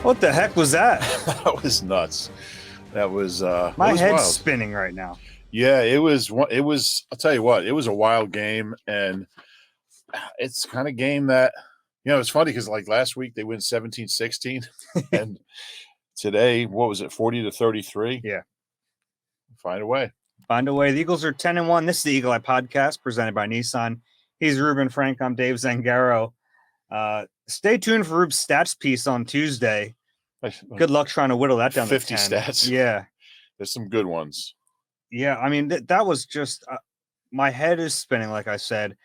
What the heck was that? That was nuts. That was My was head's wild. spinning right now. Yeah, it was. It was. I'll tell you what. It was a wild game, and it's kind of game that it's funny because like last week they win 17-16, and today what was it 40-33? Yeah. Find a way. Find a way. The Eagles are 10-1. This is the Eagle Eye Podcast presented by Nissan. He's Ruben Frank. I'm Dave Zangaro. Stay tuned for Rube's stats piece on Tuesday. Good luck trying to whittle that down 50 to 10. stats. Yeah. There's some good ones. Yeah, I mean, that was just my head is spinning, like I said.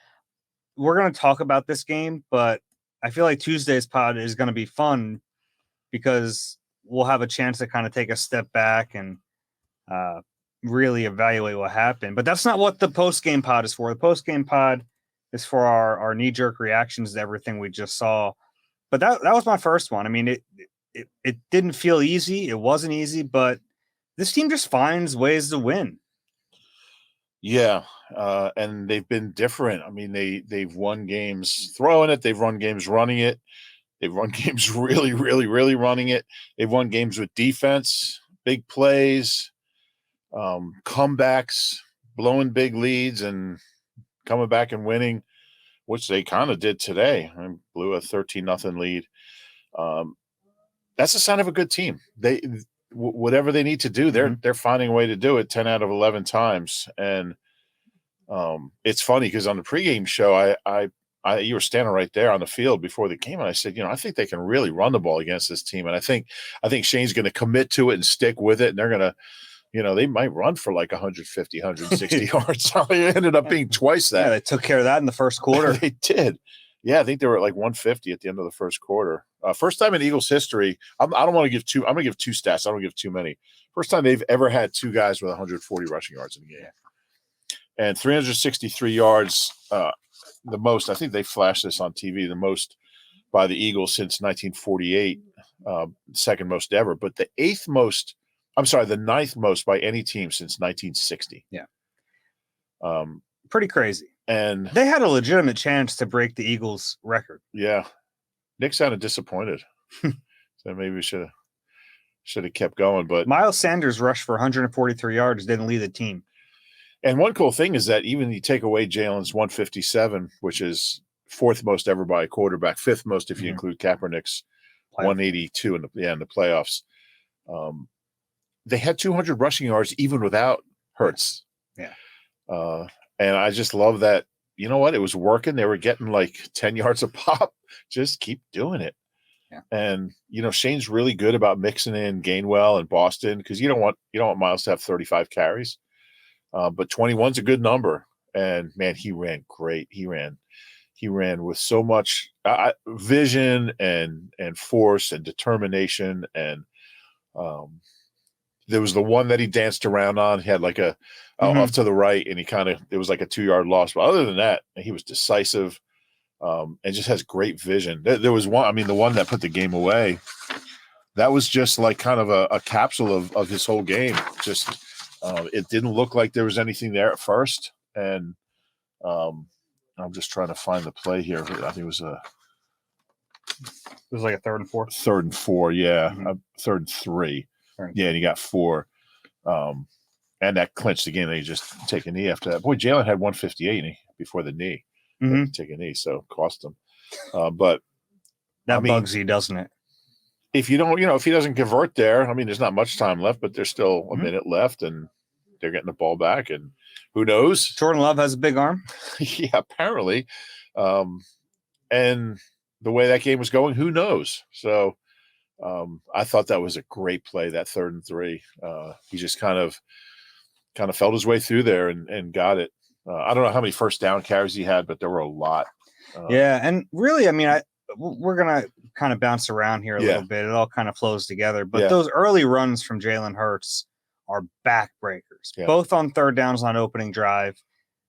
We're going to talk about this game, but I feel like Tuesday's pod is going to be fun because we'll have a chance to kind of take a step back and really evaluate what happened. But that's not what the post-game pod is for. The post-game pod is for our knee-jerk reactions to everything we just saw. But that was my first one. I mean, it didn't feel easy. It wasn't easy, but this team just finds ways to win. Yeah, and they've been different. I mean, they've won games throwing it. They've won games running it. They've won games really, really, really running it. They've won games with defense, big plays, comebacks, blowing big leads, and coming back and winning, which they kind of did today. I blew a 13-0 lead. That's a sign of a good team. Whatever they need to do, they're finding a way to do it 10 out of 11 times. And it's funny because on the pregame show, you were standing right there on the field before the game, and I said, I think they can really run the ball against this team, and I think Shane's going to commit to it and stick with it, and they're going to, they might run for like 150, 160 yards. It ended up being twice that. Yeah, they took care of that in the first quarter. They did. Yeah, I think they were at like 150 at the end of the first quarter. First time in Eagles history. I don't want to give two. I'm going to give two stats. I don't give too many. First time they've ever had two guys with 140 rushing yards in the game, and 363 yards. The most. I think they flashed this on TV. The most by the Eagles since 1948. Second most ever, but the ninth most by any team since 1960. Yeah. Pretty crazy. And they had a legitimate chance to break the Eagles record. Yeah. Nick sounded disappointed. So maybe we should have kept going. But Miles Sanders rushed for 143 yards, didn't lead the team. And one cool thing is that even you take away Jalen's 157, which is fourth most ever by a quarterback, fifth most if you include Kaepernick's 182 in the playoffs. They had 200 rushing yards even without Hurts. Yeah. And I just love that, it was working. They were getting like 10 yards a pop. Just keep doing it. Yeah. And, Shane's really good about mixing in Gainwell and Boston because you don't want Miles to have 35 carries. But 21's a good number. And, man, he ran great. He ran with so much vision and force and determination. And there was the one that he danced around on. He had like a off to the right, and it was like a 2-yard loss. But other than that, he was decisive and just has great vision. There was one, I mean, the one that put the game away, that was just like kind of a capsule of his whole game. Just it didn't look like there was anything there at first. And I'm just trying to find the play here. I think it was like a 3rd and 4. 3rd and 4, yeah. 3rd and 3. Yeah, and he got 4. And that clinched the game. They just take a knee after that. Boy, Jalen had 158 before the knee. Take a knee, so cost him. But that bugs you, doesn't it? If you don't, if he doesn't convert there, I mean, there's not much time left, but there's still a minute left, and they're getting the ball back. And who knows? Jordan Love has a big arm. Yeah, apparently. And the way that game was going, who knows? So I thought that was a great play, that 3rd and 3. He just kind of felt his way through there and got it. I don't know how many first down carries he had, but there were a lot. Yeah, and really, I mean, we're going to kind of bounce around here a little bit. It all kind of flows together. But those early runs from Jalen Hurts are backbreakers, both on 3rd downs on opening drive.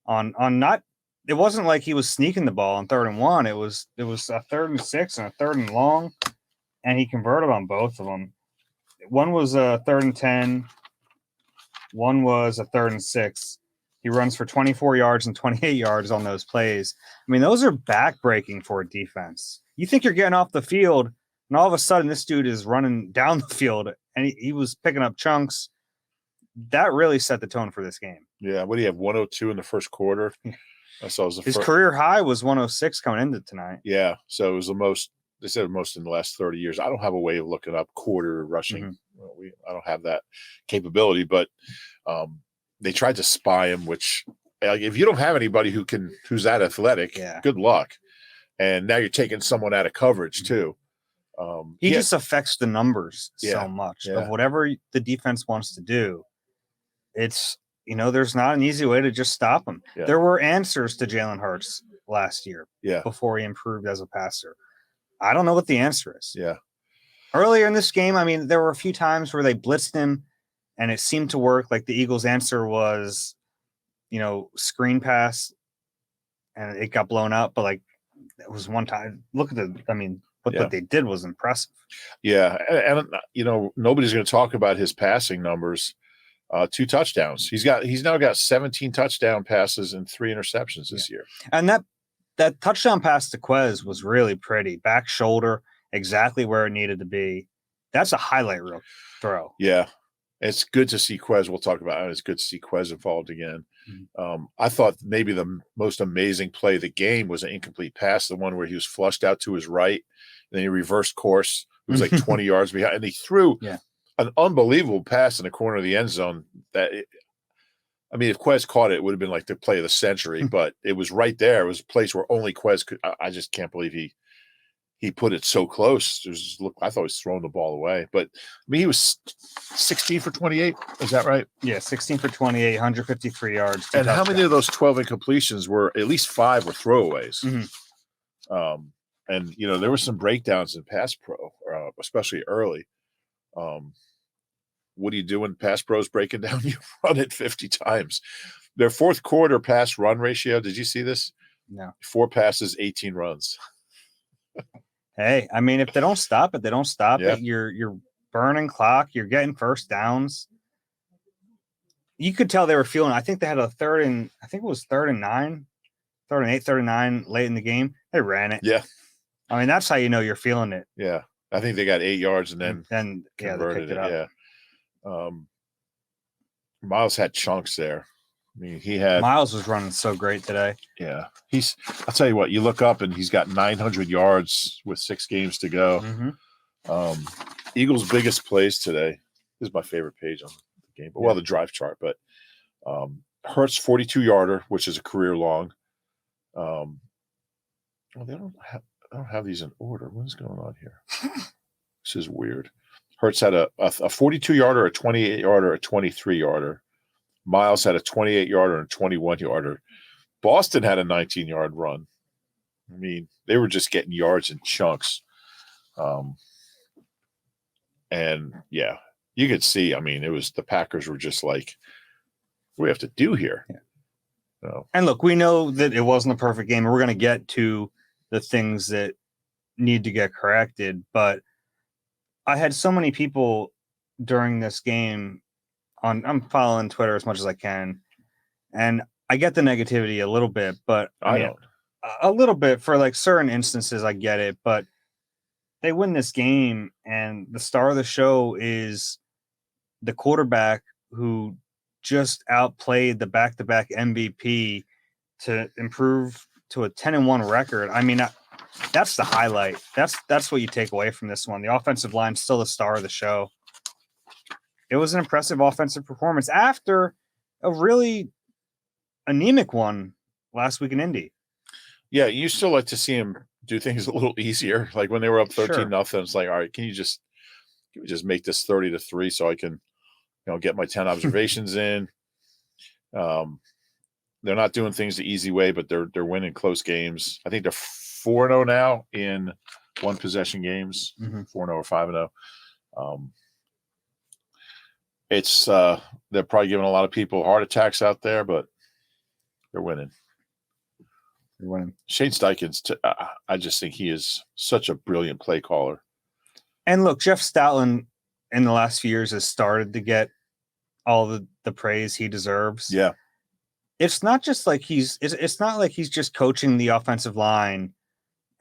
It wasn't like he was sneaking the ball on 3rd and 1. It was a 3rd and 6 and a 3rd and long, and he converted on both of them. One was a 3rd and 10. One was a 3rd and 6. He runs for 24 yards and 28 yards on those plays. I mean, those are backbreaking for a defense. You think you're getting off the field And all of a sudden, this dude is running down the field, and he was picking up chunks. That really set the tone for this game. Yeah. What do you have? 102 in the first quarter. I saw it was the His first. career high was 106 coming into tonight. Yeah. So it was the most. They said most in the last 30 years. I don't have a way of looking up quarter rushing. Mhm. Well, I don't have that capability, but they tried to spy him. Which, like, if you don't have anybody who's that athletic, Yeah. good luck. And now you're taking someone out of coverage too. He just affects the numbers Yeah, so much yeah. of whatever the defense wants to do. It's, there's not an easy way to just stop him. Yeah. There were answers to Jalen Hurts last year Yeah. before he improved as a passer. I don't know what the answer is. Yeah. Earlier in this game, I mean, there were a few times where they blitzed him and it seemed to work. Like the Eagles' answer was, screen pass, and it got blown up. But like, it was one time. Look at what they did was impressive. Yeah. And nobody's going to talk about his passing numbers. 2 touchdowns. He's now got 17 touchdown passes and 3 interceptions this year. And that touchdown pass to Quez was really pretty. Back shoulder, exactly where it needed to be. That's a highlight reel throw. Yeah. It's good to see Quez. We'll talk about it. It's good to see Quez involved again. I thought maybe the most amazing play of the game was an incomplete pass, the one where he was flushed out to his right, and then he reversed course. It was like 20 yards behind, and he threw an unbelievable pass in the corner of the end zone. If Quez caught it, it would have been like the play of the century, but it was right there. It was a place where only Quez could. I just can't believe he put it so close. I thought he was throwing the ball away, but he was 16 for 28. Is that right? Yeah, 16 for 28, 153 yards. And how many of those 12 incompletions were? At least 5 were throwaways. Mm-hmm. And there were some breakdowns in pass pro, especially early. What do you do when pass pro is breaking down? You run it 50 times. Their fourth quarter pass run ratio. Did you see this? No. 4 passes, 18 runs. Hey, if they don't stop it, they don't stop Yeah. it. You're burning clock. You're getting first downs. You could tell they were feeling. I think they had a third and 9, 3rd and 8, 3rd and 9 late in the game. They ran it. Yeah. That's how you know you're feeling it. Yeah. I think they got 8 yards and then they converted picked it up. Yeah. Miles had chunks there. Miles was running so great today. Yeah. I'll tell you what, you look up and he's got 900 yards with 6 games to go. Mm-hmm. Eagles' biggest plays today. This is my favorite page on the game, the drive chart. But Hurts 42-yarder, which is a career long. They don't have these in order. What is going on here? This is weird. Hurts had a 42-yarder, a 28-yarder, a 23-yarder. Miles had a 28-yarder and a 21-yarder. Boston had a 19-yard run. They were just getting yards in chunks. And yeah, you could see, it was the Packers were just like, what do we have to do here? Yeah. So, and look, we know that it wasn't a perfect game. We're going to get to the things that need to get corrected. But I had so many people during this game I'm following Twitter as much as I can, and I get the negativity a little bit, but I don't. A little bit for like certain instances. I get it, but they win this game, and the star of the show is the quarterback who just outplayed the back-to-back MVP to improve to a 10-1 record. That's the highlight. That's what you take away from this one. The offensive line still the star of the show. It was an impressive offensive performance after a really anemic one last week in Indy. Yeah, you still like to see him do things a little easier. Like when they were up 13-0, it's like, all right, can we just make this 30-3 so I can, get my 10 observations in. They're not doing things the easy way, but they're winning close games. I think they're 4-0 now in one possession games, 4-0 or 5-0. It's they're probably giving a lot of people heart attacks out there, but they're winning. Shane Steichen's, I just think he is such a brilliant play caller. And look, Jeff Stoutland in the last few years has started to get all the praise he deserves. Yeah. It's not just like it's not like he's just coaching the offensive line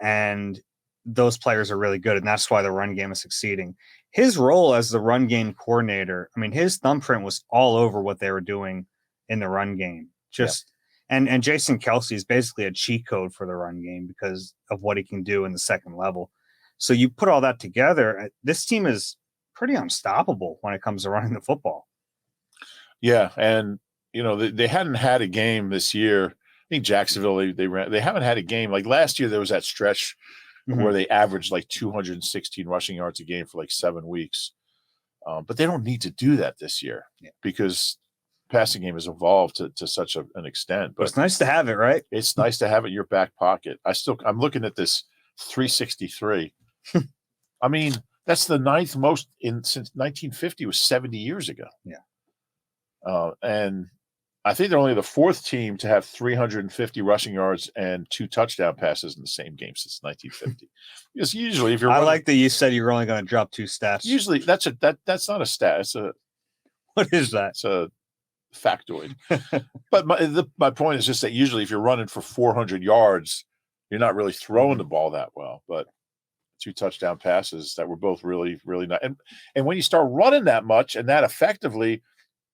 and those players are really good, and that's why the run game is succeeding. His role as the run game coordinator, I mean, his thumbprint was all over what they were doing in the run game. And Jason Kelsey is basically a cheat code for the run game because of what he can do in the second level. So you put all that together, this team is pretty unstoppable when it comes to running the football. Yeah, and they hadn't had a game this year. I think Jacksonville they haven't had a game like last year. There was that stretch where they averaged like 216 rushing yards a game for like 7 weeks. But they don't need to do that this year because passing game has evolved to such an extent. But it's nice to have it, right? It's nice to have it in your back pocket. I'm looking at this 363. I mean, that's the ninth most since 1950 was 70 years ago. Yeah. And I think they're only the fourth team to have 350 rushing yards and 2 touchdown passes in the same game since 1950. Because usually, if you're like that you said you were only going to drop 2 stats. Usually, that's not a stat. It's what is that? It's a factoid. But my point is just that usually, if you're running for 400 yards, you're not really throwing the ball that well. But 2 touchdown passes that were both really, really nice. And when you start running that much and that effectively,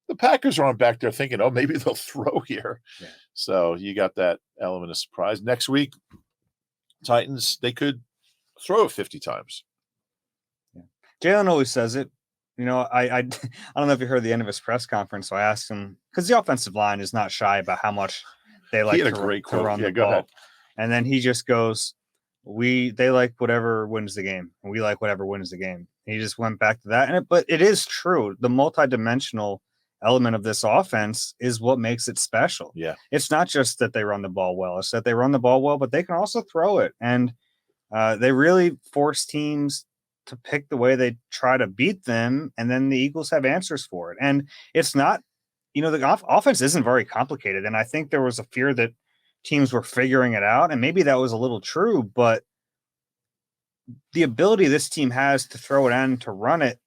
the Packers aren't back there thinking, oh, maybe they'll throw here. Yeah. So you got that element of surprise. Next week, Titans, they could throw it 50 times. Yeah. Jalen always says it. I don't know if you heard the end of his press conference. So I asked him, because the offensive line is not shy about how much they like to run the ball. Ahead. And then he just goes, they like whatever wins the game. And we like whatever wins the game. And he just went back to that. But it is true. The multidimensional element of this offense is what makes it special. Yeah. It's not just that they run the ball well. It's that they run the ball well, but they can also throw it. And they really force teams to pick the way they try to beat them. And then the Eagles have answers for it. And it's not, the offense isn't very complicated. And I think there was a fear that teams were figuring it out. And maybe that was a little true, but the ability this team has to throw it and to run it,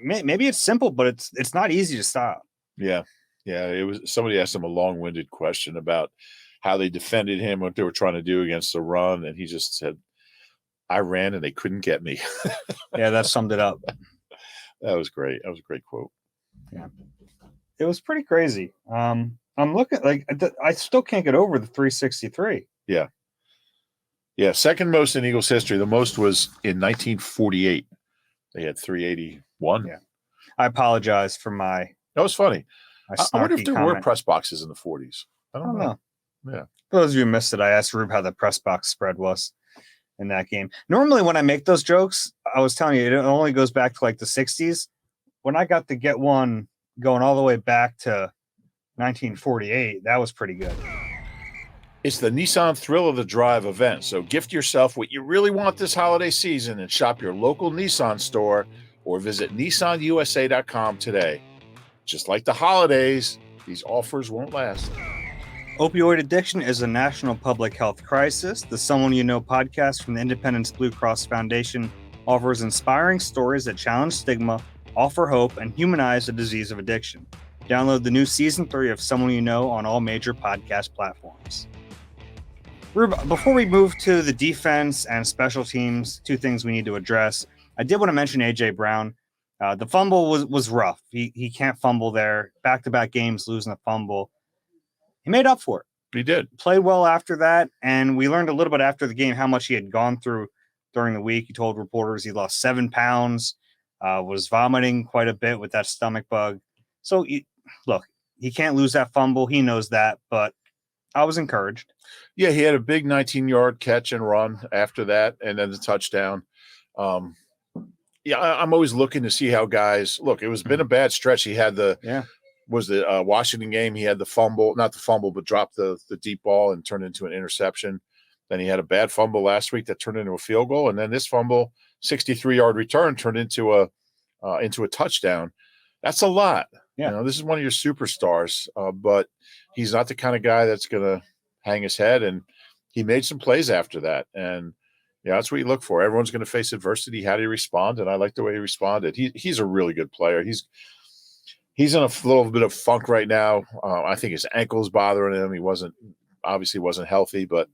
maybe it's simple, but it's not easy to stop. Yeah. It was somebody asked him a long-winded question about how they defended him, what they were trying to do against the run, and he just said, "I ran and they couldn't get me." Yeah, that summed it up. That was great. That was a great quote. Yeah, it was pretty crazy. I'm looking I still can't get over the 363. Yeah. Second most in Eagles history. The most was in 1948. They had 381. Yeah. I apologize for my. That was funny. I wonder if there were press boxes in the 40s. I don't know. Yeah. For those of you who missed it, I asked Rube how the press box spread was in that game. Normally, when I make those jokes, I was telling you, it only goes back to like the 60s. When I got to get one going all the way back to 1948, that was pretty good. It's the Nissan Thrill of the Drive event, so gift yourself what you really want this holiday season and shop your local Nissan store or visit nissanusa.com today. Just like the holidays, these offers won't last. Opioid addiction is a national public health crisis. The Someone You Know podcast from the Independence Blue Cross Foundation offers inspiring stories that challenge stigma, offer hope, and humanize the disease of addiction. Download the new Season 3 of Someone You Know on all major podcast platforms. Rube, before we move to the defense and special teams, 2 things we need to address. I did want to mention A.J. Brown. The fumble was rough. He can't fumble there. Back-to-back games losing a fumble. He made up for it. He did. Played well after that, and we learned a little bit after the game how much he had gone through during the week. He told reporters he lost 7 pounds, was vomiting quite a bit with that stomach bug. So, look, he can't lose that fumble. He knows that, but I was encouraged. Yeah, he had a big 19-yard catch and run after that, and then the touchdown. I'm always looking to see how guys look. It was been a bad stretch. He had the Washington game. He had the fumble, not the fumble, but dropped the deep ball and turned into an interception. Then he had a bad fumble last week that turned into a field goal, and then this fumble, 63-yard return, turned into a touchdown. That's a lot. Yeah. This is one of your superstars, but he's not the kind of guy that's going to hang his head, and he made some plays after that. And that's what you look for. Everyone's going to face adversity. How do you respond? And I like the way he responded. He's a really good player. He's in a little bit of funk right now. I think his ankle's bothering him. He obviously wasn't healthy, but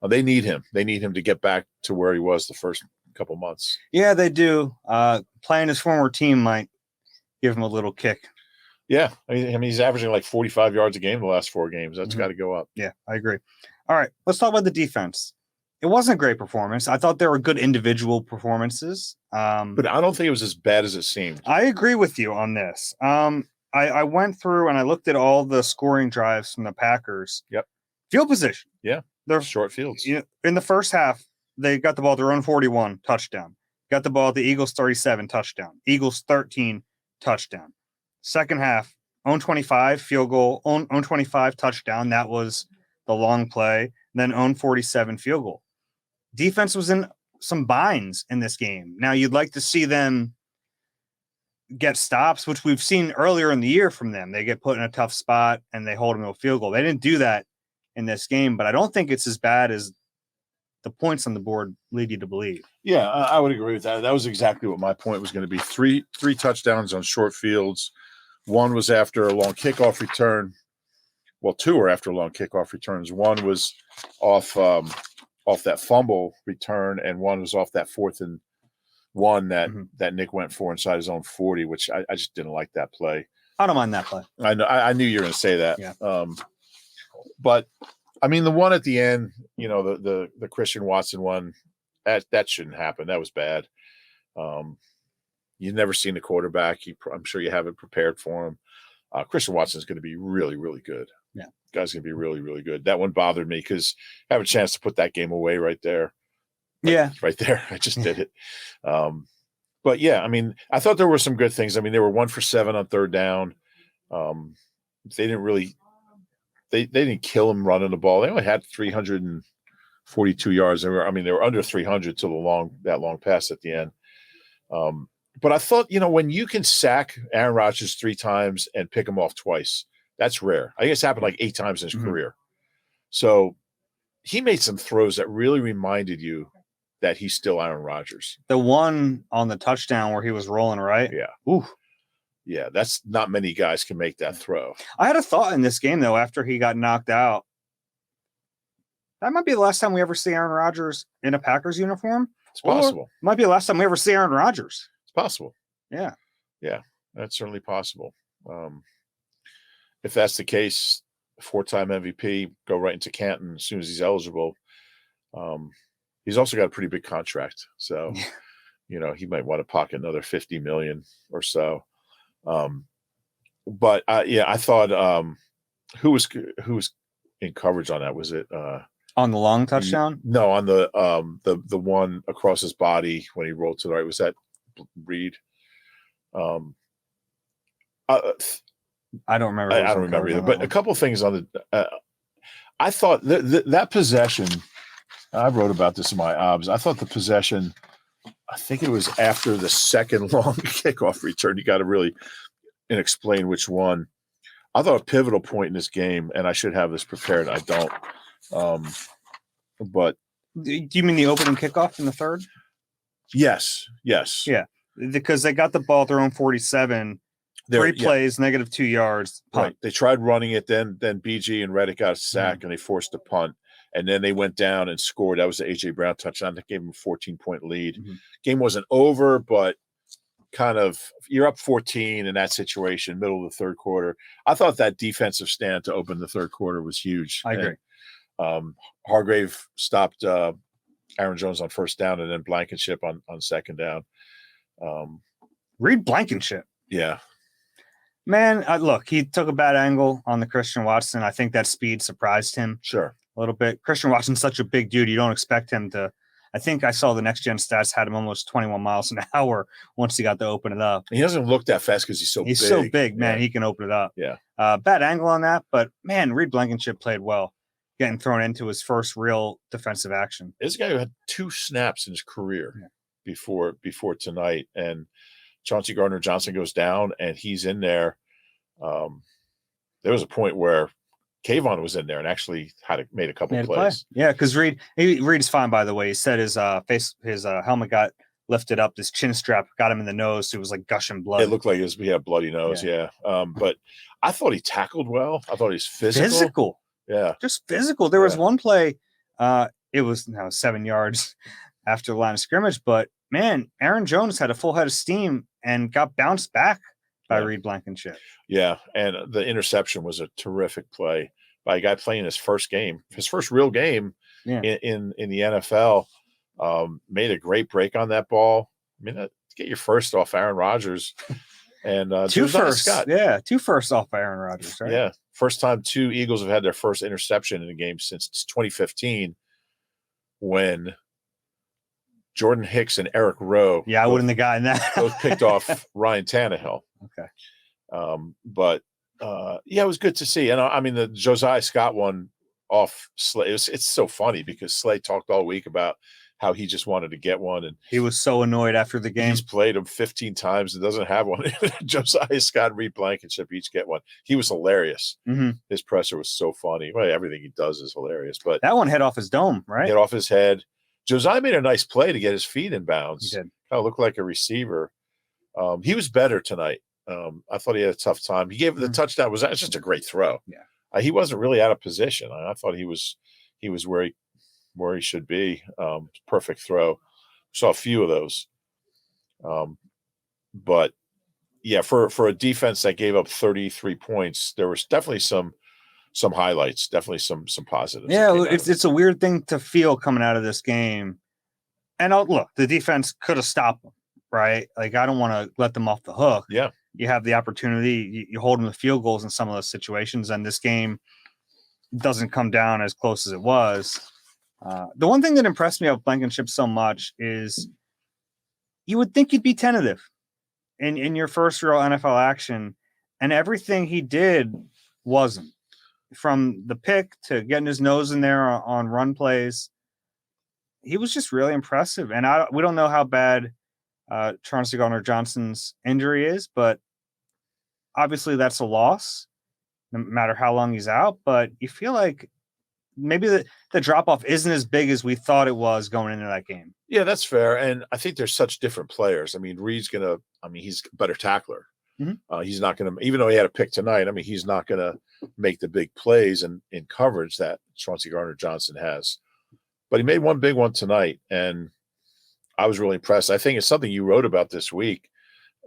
They need him. They need him to get back to where he was the first couple months. Yeah, they do. Playing his former team might give him a little kick. Yeah, I mean he's averaging like 45 yards a game the last 4 games. That's got to go up. Yeah, I agree. All right, let's talk about the defense. It wasn't a great performance. I thought there were good individual performances. But I don't think it was as bad as it seemed. I agree with you on this. I went through and I looked at all the scoring drives from the Packers. Yep. Field position. Yeah. They're Short fields. In the first half, they got the ball at their own 41, touchdown. Got the ball at the Eagles 37, touchdown. Eagles 13, touchdown. Second half, own 25, field goal, own 25, touchdown. That was the long play. Then own 47, field goal. Defense was in some binds in this game. Now, you'd like to see them get stops, which we've seen earlier in the year from them. They get put in a tough spot and they hold them to a field goal. They didn't do that in this game, but I don't think it's as bad as the points on the board lead you to believe. Yeah, I would agree with that. That was exactly what my point was going to be. Three touchdowns on short fields. One was after a long kickoff return. Well, 2 were after long kickoff returns. One was off that fumble return, and one was off that 4th and 1 that Nick went for inside his own 40, which I just didn't like that play. I don't mind that play. I know. I knew you were going to say that. Yeah. But I mean, the one at the end, the Christian Watson one, that shouldn't happen. That was bad. You've never seen the quarterback. I'm sure you have it prepared for him. Christian Watson is going to be really, really good. Yeah, guy's going to be really, really good. That one bothered me because I have a chance to put that game away right there. Right there. I just did it. But yeah, I mean, I thought there were some good things. I mean, they were 1 for 7 on third down. They didn't really. They didn't kill him running the ball. They only had 342 yards. They were under 300 till that long pass at the end. But I thought, when you can sack Aaron Rodgers 3 times and pick him off twice, that's rare. I think it's happened like 8 times in his career. So he made some throws that really reminded you that he's still Aaron Rodgers. The one on the touchdown where he was rolling, right? Yeah. Ooh. Yeah, that's not many guys can make that throw. I had a thought in this game, though, after he got knocked out. That might be the last time we ever see Aaron Rodgers in a Packers uniform. It's possible. It might be the last time we ever see Aaron Rodgers. It's possible. Yeah. Yeah, that's certainly possible. If that's the case, 4-time MVP, go right into Canton as soon as he's eligible. He's also got a pretty big contract. So, he might want to pocket another $50 million or so. But I thought who was in coverage on that? Was it on the long touchdown? No, on the one across his body when he rolled to the right. Was that Reed? I don't remember. I don't remember either. But a couple of things on the. I thought that possession. I wrote about this in my obs. I thought the possession. I think it was after the second long kickoff return. You got to really explain which one. I thought a pivotal point in this game, and I should have this prepared. I don't. But do you mean the opening kickoff in the third? Yes. Yeah, because they got the ball at their own 47. 3 plays, -2 yards. Punt. Right. They tried running it. Then BG and Reddick got a sack, and they forced a punt. And then they went down and scored. That was the A.J. Brown touchdown that gave them a 14-point lead. Game wasn't over, but kind of you're up 14 in that situation, middle of the third quarter. I thought that defensive stand to open the third quarter was huge. I agree. And, Hargrave stopped Aaron Jones on first down, and then Blankenship on second down. Reed Blankenship. Yeah. Man, look, he took a bad angle on the Christian Watson. I think that speed surprised him. Sure. A little bit. Christian Watson's such a big dude. You don't expect him to. I think I saw the next gen stats had him almost 21 miles an hour once he got to open it up. He doesn't look that fast because he's so big. He's so big, man. Yeah. He can open it up. Yeah. Bad angle on that, but man, Reed Blankenship played well, getting thrown into his first real defensive action. This guy who had 2 snaps in his career before tonight, and Chauncey Gardner-Johnson goes down, and he's in there. There was a point where Kayvon was in there and actually made a couple plays. Yeah, because Reed's fine, by the way. He said his helmet got lifted up, this chin strap got him in the nose, so it was like gushing blood. It looked like he had a bloody nose, yeah. But I thought he tackled well. I thought he was physical. Physical. Yeah. Just physical. There was one play, it was 7 yards after the line of scrimmage. But man, Aaron Jones had a full head of steam and got bounced back by Reed Blankenship. Yeah, and the interception was a terrific play by a guy playing his first game, his first real game in the NFL. Made a great break on that ball. I mean, get your first off Aaron Rodgers. And two firsts off Aaron Rodgers, right? Yeah, first time 2 Eagles have had their first interception in a game since 2015, when Jordan Hicks and Eric Rowe. Yeah, I wouldn't have gotten that. Both picked off Ryan Tannehill. Okay. But it was good to see. And I mean, the Josiah Scott one off Slay. It's so funny because Slay talked all week about how he just wanted to get one, and he was so annoyed after the game. He's played him 15 times and doesn't have one. Josiah Scott and Reed Blankenship each get one. He was hilarious. Mm-hmm. His presser was so funny. Well, everything he does is hilarious. But that one hit off his dome, right? Hit off his head. Josiah made a nice play to get his feet in bounds. He did. Kind of looked like a receiver. He was better tonight. I thought he had a tough time. He gave the touchdown. Was just a great throw. Yeah. He wasn't really out of position. I thought he was where he should be. Perfect throw. Saw a few of those. But yeah, for a defense that gave up 33 points, there was definitely some highlights, definitely some positives. Yeah, it's a weird thing to feel coming out of this game. And look, the defense could have stopped them, right? Like, I don't want to let them off the hook. Yeah. You have the opportunity, you hold them to field goals in some of those situations, and this game doesn't come down as close as it was. The one thing that impressed me about Blankenship so much is you would think he'd be tentative in your first real NFL action, and everything he did wasn't. From the pick to getting his nose in there on run plays, he was just really impressive. And we don't know how bad Chauncey Gardner-Johnson's injury is, but obviously that's a loss, no matter how long he's out. But you feel like maybe the drop-off isn't as big as we thought it was going into that game. Yeah, that's fair. And I think there's such different players. I mean, he's a better tackler. Mm-hmm. He's not going to, even though he had a pick tonight, I mean, he's not going to make the big plays in coverage that Chauncey Gardner-Johnson has. But he made one big one tonight, and I was really impressed. I think it's something you wrote about this week.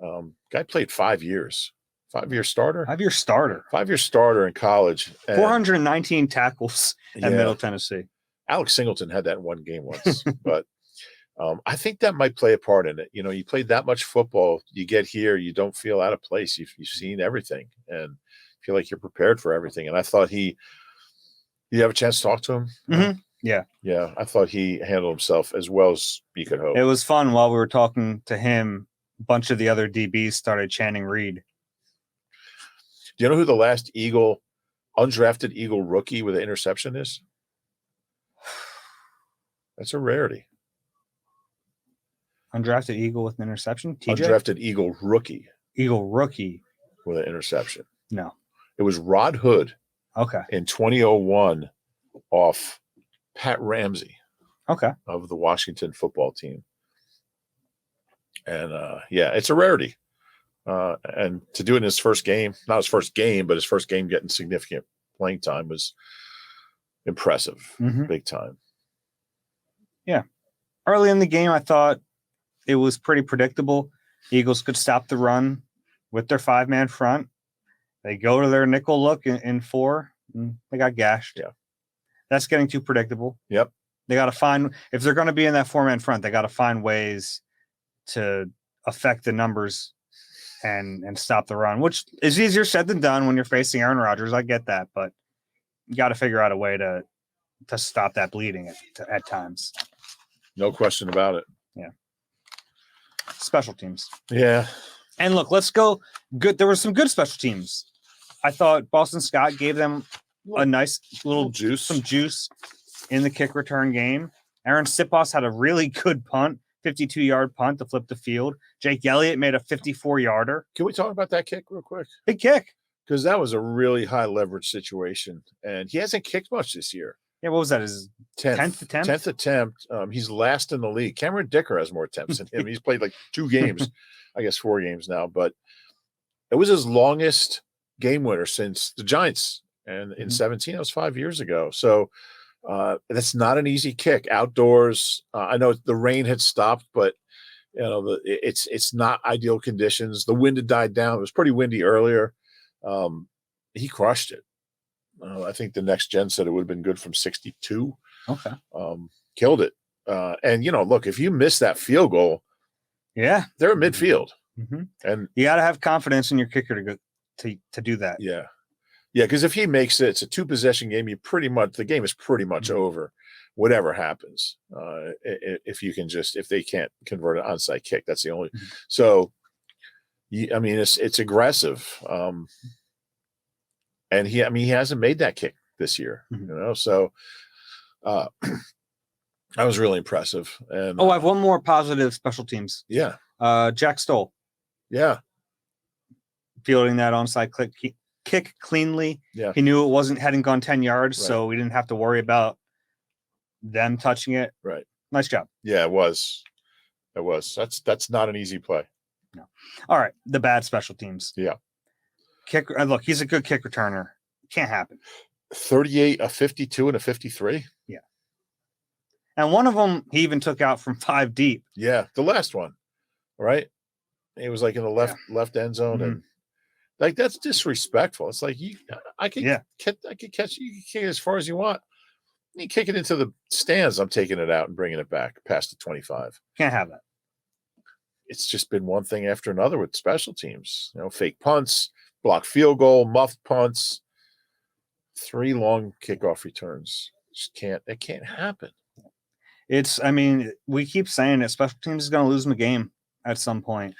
Guy played 5 years. 5-year starter? 5-year starter. 5-year starter in college. 419 tackles at Middle Tennessee. Alex Singleton had that in one game once. But I think that might play a part in it. You know, you played that much football. You get here, you don't feel out of place. You've seen everything and feel like you're prepared for everything. And I thought you have a chance to talk to him? Mm-hmm. Yeah. Yeah, I thought he handled himself as well as you could hope. It was fun while we were talking to him. A bunch of the other DBs started chanting Reed. Do you know who the last undrafted Eagle rookie with an interception is? That's a rarity. Undrafted Eagle with an interception? TJ? Undrafted Eagle rookie. Eagle rookie. With an interception. No. It was Rod Hood. Okay. In 2001 off Pat Ramsey. Okay. Of the Washington football team. And it's a rarity. And to do it in his first game, not his first game, but his first game getting significant playing time was impressive. Mm-hmm. Big time. Yeah. Early in the game, I thought it was pretty predictable. Eagles could stop the run with their 5-man front. They go to their nickel look in 4, and they got gashed. Yeah. That's getting too predictable. Yep. They got to find, if they're going to be in that 4-man front, they got to find ways to affect the numbers and stop the run, which is easier said than done when you're facing Aaron Rodgers. I get that, but you got to figure out a way to stop that bleeding at times. No question about it. Yeah. Special teams. Yeah. And look, let's go. Good. There were some good special teams. I thought Boston Scott gave them a nice little juice, some juice in the kick return game. Aaron Sipos had a really good punt, 52-yard punt to flip the field. Jake Elliott made a 54-yarder. Can we talk about that kick real quick? Big kick. Because that was a really high leverage situation. And he hasn't kicked much this year. Yeah, what was that? His 10th attempt? 10th attempt. He's last in the league. Cameron Dicker has more attempts than him. He's played like 2 games, I guess 4 games now. But it was his longest game winner since the Giants. And in 17, that was 5 years ago. So That's not an easy kick outdoors. I know the rain had stopped, but it's not ideal conditions. The wind had died down. It was pretty windy earlier. He crushed it. I think the next gen said it would have been good from 62. Okay. Killed it. And look, if you miss that field goal, yeah, they're at midfield, and you got to have confidence in your kicker to go to do that. Yeah, because if he makes it, it's a 2-possession game. The game is pretty much over. Whatever happens, if they can't convert an onside kick, that's the only. So, it's aggressive. And he hasn't made that kick this year, So, that was really impressive. And I have one more positive special teams. Yeah, Jack Stoll. Yeah, fielding that onside kick cleanly. Yeah, he knew it hadn't gone 10 yards, so we didn't have to worry about them touching it. Right. Nice job. Yeah, it was. That's not an easy play. No. All right, the bad special teams. Yeah. Look, he's a good kick returner. Can't happen. 38, a 52, and a 53. Yeah. And one of them he even took out from 5 deep. Yeah, the last one, right? It was like in the left end zone, and like that's disrespectful. It's like I could catch you can kick it as far as you want. You kick it into the stands. I'm taking it out and bringing it back past the 25. Can't have that. It's just been one thing after another with special teams. Fake punts, blocked field goal, muffed punts, 3 long kickoff returns. It can't happen. We keep saying it. Special teams is going to lose them a game at some point.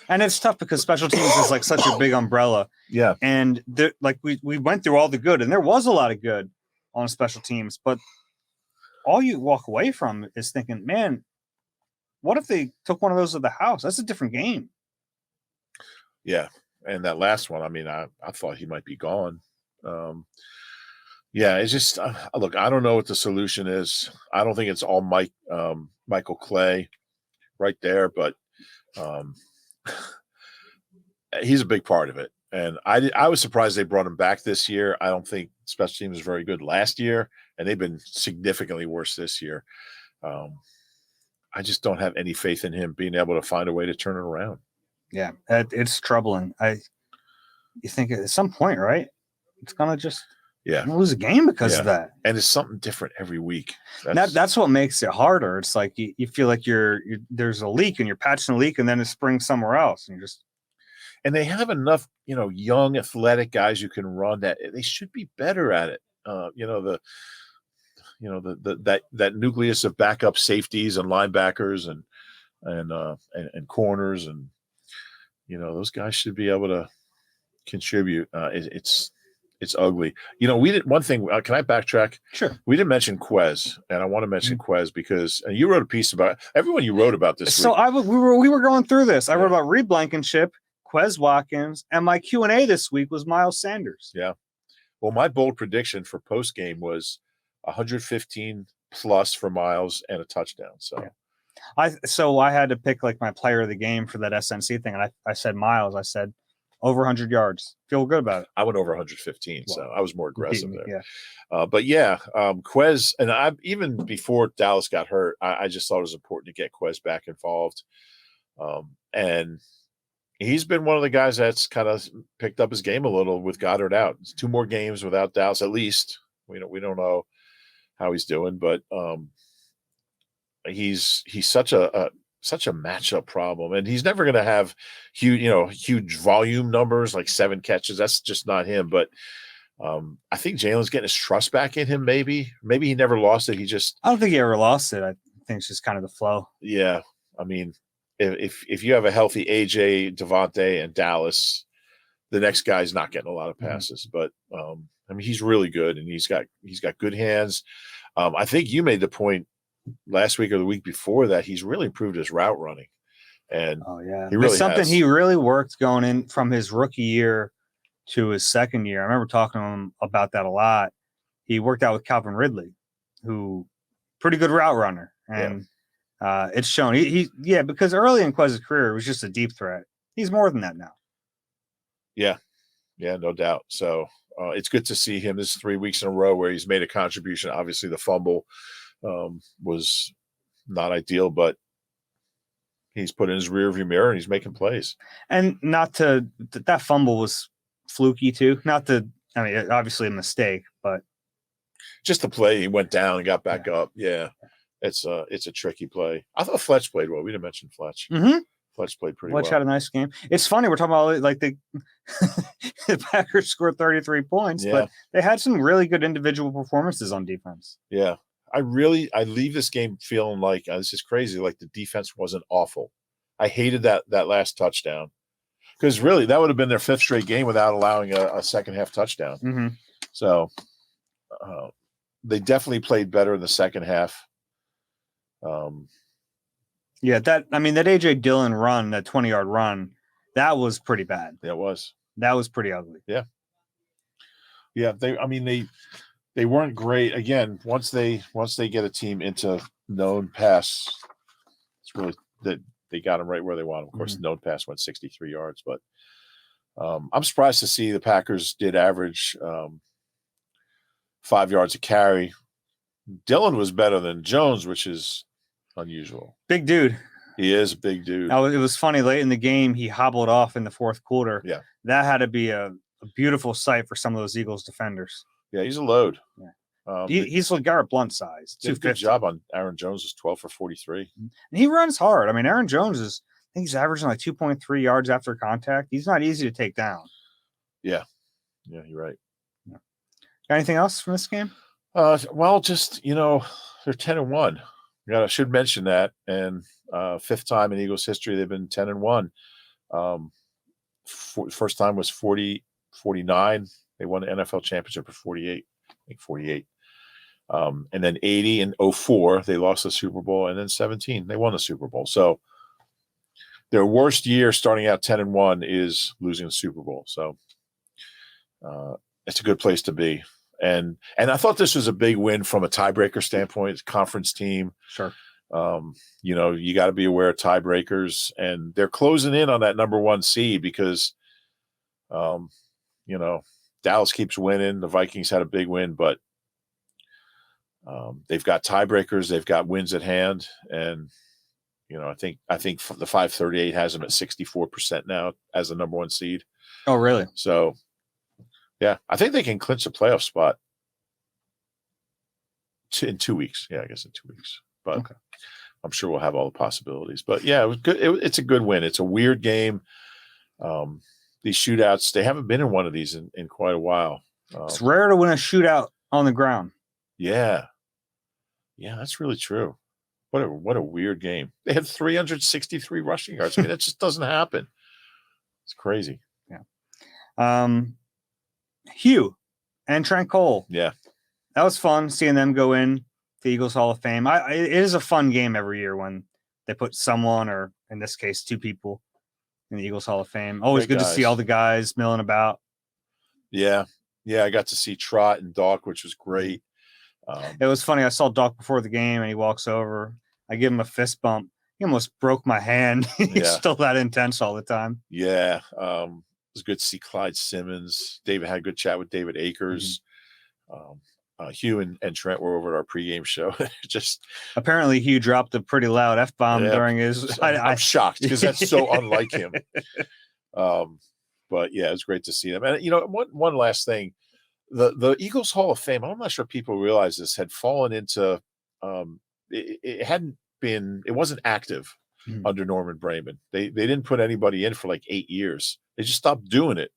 And it's tough because special teams is like such a big umbrella. Yeah. And we went through all the good, and there was a lot of good on special teams, but all you walk away from is thinking, man, what if they took one of those to the house? That's a different game. Yeah. And that last one, I thought he might be gone. Yeah, it's just look. I don't know what the solution is. I don't think it's all Michael Clay, right there, but he's a big part of it. And I was surprised they brought him back this year. I don't think special teams was very good last year, and they've been significantly worse this year. I just don't have any faith in him being able to find a way to turn it around. Yeah, it's troubling. You think at some point, right? It's gonna just. Yeah, lose a game because of that, and it's something different every week. That's what makes it harder. It's like you feel like there's a leak and you're patching the leak, and then it springs somewhere else, and they have enough, young athletic guys who can run that they should be better at it. That nucleus of backup safeties and linebackers and corners, and those guys should be able to contribute. It's ugly. We did one thing. Can I backtrack? Sure. We didn't mention Quez, and I want to mention Quez because you wrote a piece about everyone you wrote about this. So we were going through this. I wrote about Reed Blankenship, Quez Watkins, and my Q&A this week was Miles Sanders. Yeah. Well, my bold prediction for post game was 115 plus for Miles and a touchdown. So I had to pick like my player of the game for that SNC thing, and I said Miles. I said over 100 yards. Feel good about it. I went over 115, so I was more aggressive there. Yeah. But Quez, and I even before Dallas got hurt, I just thought it was important to get Quez back involved. And he's been one of the guys that's kind of picked up his game a little with Goddard out. It's 2 more games without Dallas, at least. We don't know how he's doing, but he's such a matchup problem, and he's never going to have huge volume numbers like 7 catches. That's just not him. But I think Jalen's getting his trust back in him. Maybe he never lost it. I don't think he ever lost it. I think it's just kind of the flow. Yeah, if you have a healthy AJ, Devontae, and Dallas, the next guy's not getting a lot of passes. But he's really good, and he's got good hands. I think you made the point last week or the week before that he's really improved his route running, and he really has. He really worked going in from his rookie year to his second year. I remember talking to him about that a lot. He worked out with Calvin Ridley, who pretty good route runner, and it's shown. Because early in Quez's career it was just a deep threat. He's more than that now. Yeah, no doubt. So it's good to see him. This is 3 weeks in a row where he's made a contribution. Obviously, the fumble was not ideal, but he's put in his rearview mirror and he's making plays. And that fumble was fluky too. I mean, obviously a mistake, but just the play, he went down and got back up. Yeah, it's a tricky play. I thought Fletch played well. We didn't mention Fletch. Mm-hmm. Fletch played pretty Fletch well. had a nice game. It's funny we're talking about like the Packers scored 33 points, but they had some really good individual performances on defense. Yeah, I leave this game feeling like this is crazy. Like the defense wasn't awful. I hated that last touchdown because really that would have been their 5th straight game without allowing a second half touchdown. Mm-hmm. So they definitely played better in the second half. Yeah, that AJ Dillon run, that 20-yard run, that was pretty bad. Yeah, it was. That was pretty ugly. Yeah. Yeah, they weren't great. Again, once they get a team into known pass, it's really that they got them right where they want them. Of course, the known pass went 63 yards, but I'm surprised to see the Packers did average 5 yards a carry. Dillon was better than Jones, which is unusual. Big dude. He is a big dude. It was funny. Late in the game, he hobbled off in the 4th quarter. Yeah. That had to be a beautiful sight for some of those Eagles defenders. Yeah, he's a load. Yeah. He's LeGarrette Blount size. Did a good job on Aaron Jones. Was 12 for 43. And he runs hard. I mean, Aaron Jones I think he's averaging like 2.3 yards after contact. He's not easy to take down. Yeah. Yeah, you're right. Yeah. Got anything else from this game? Well, just, they're 10-1. I should mention that. And 5th time in Eagles history, they've been 10-1. First time was 49. They won the NFL championship at 48. I think 48. And then 80 and 04, they lost the Super Bowl. And then 17, they won the Super Bowl. So their worst year starting out 10-1 is losing the Super Bowl. So it's a good place to be. And I thought this was a big win from a tiebreaker standpoint. It's a conference team. Sure. You got to be aware of tiebreakers, and they're closing in on that number 1 seed because, Dallas keeps winning. The Vikings had a big win, but they've got tiebreakers. They've got wins at hand, and I think the 538 has them at 64% now as the number 1 seed. Oh, really? So. Yeah, I think they can clinch a playoff spot in 2 weeks. Yeah, I guess in 2 weeks. But okay. I'm sure we'll have all the possibilities. But yeah, it was good. It's a good win. It's a weird game. These shootouts, they haven't been in one of these in quite a while. It's rare to win a shootout on the ground. Yeah. Yeah, that's really true. What a weird game. They had 363 rushing yards. I mean, that just doesn't happen. It's crazy. Yeah. Hugh and Trent Cole. Yeah. That was fun seeing them go in the Eagles Hall of Fame. It is a fun game every year when they put someone, or in this case, 2 people, in the Eagles Hall of Fame. Always good to see all the guys milling about. Yeah. Yeah, I got to see Trot and Doc, which was great. It was funny. I saw Doc before the game, and he walks over. I give him a fist bump. He almost broke my hand. He's still that intense all the time. Yeah. It was good to see Clyde Simmons. David had a good chat with David Akers. Mm-hmm. Hugh and Trent were over at our pregame show. Just apparently, Hugh dropped a pretty loud F-bomb during his. I'm shocked because that's so unlike him. But yeah, it was great to see them. And one last thing, the Eagles Hall of Fame. I'm not sure people realize this had fallen into. It wasn't active under Norman Braman. They didn't put anybody in for like 8 years. They just stopped doing it.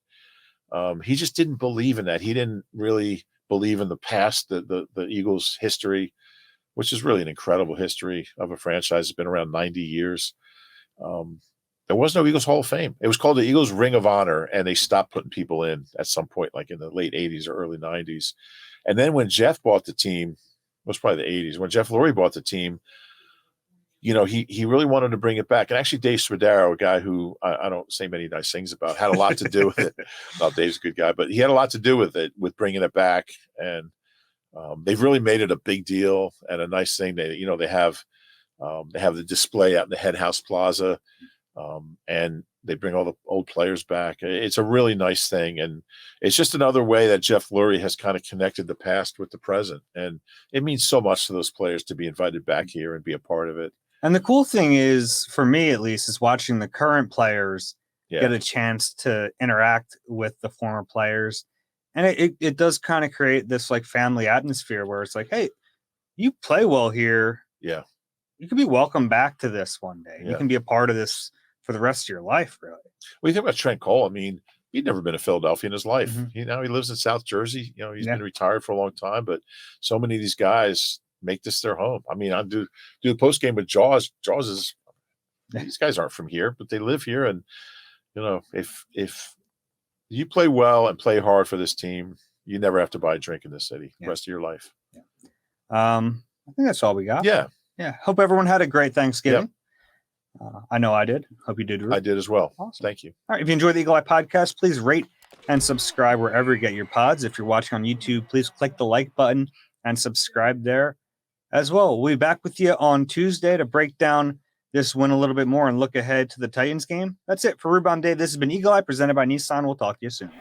He just didn't believe in that. He didn't really believe in the past, the Eagles history, which is really an incredible history of a franchise. It's been around 90 years. There was no Eagles Hall of Fame. It was called the Eagles Ring of Honor, and they stopped putting people in at some point, like in the late 80s or early 90s. And then when Jeff bought the team, it was probably the 80s, when Jeff Lurie bought the team, he really wanted to bring it back. And actually, Dave Spadaro, a guy who I don't say many nice things about, had a lot to do with it. Well, Dave's a good guy, but he had a lot to do with it, with bringing it back. And they've really made it a big deal and a nice thing. They have the display out in the Head House Plaza, and They bring all the old players back. It's a really nice thing, and it's just another way that Jeff Lurie has kind of connected the past with the present, and it means so much to those players to be invited back here and be a part of it. And the cool thing is, for me at least, is watching the current players Yeah, get a chance to interact with the former players. And it does kind of create this like family atmosphere where it's like, hey, you play well here. yeah. You can be welcome back to this one day. You Yeah. can be a part of this for the rest of your life, really. Well, you think about Trent Cole. I mean, he'd never been to Philadelphia in his life. Mhm. He lives in South Jersey. He's Yeah. been retired for a long time, but so many of these guys make this their home. I mean, I do the post game with Jaws. Jaws is these guys aren't from here, but they live here, and if you play well and play hard for this team, you never have to buy a drink in this city the rest of your life. I think that's all we got. Yeah, Hope everyone had a great Thanksgiving. I know I did. Hope you did. Ruth. I did as well. Awesome. Thank you. All right. If you enjoyed the Eagle Eye podcast, please rate and subscribe wherever you get your pods. If you're watching on YouTube, please click the like button and subscribe there as well. We'll be back with you on Tuesday to break down this win a little bit more and look ahead to the Titans game. That's it for Rebound Day. This has been Eagle Eye presented by Nissan. We'll talk to you soon.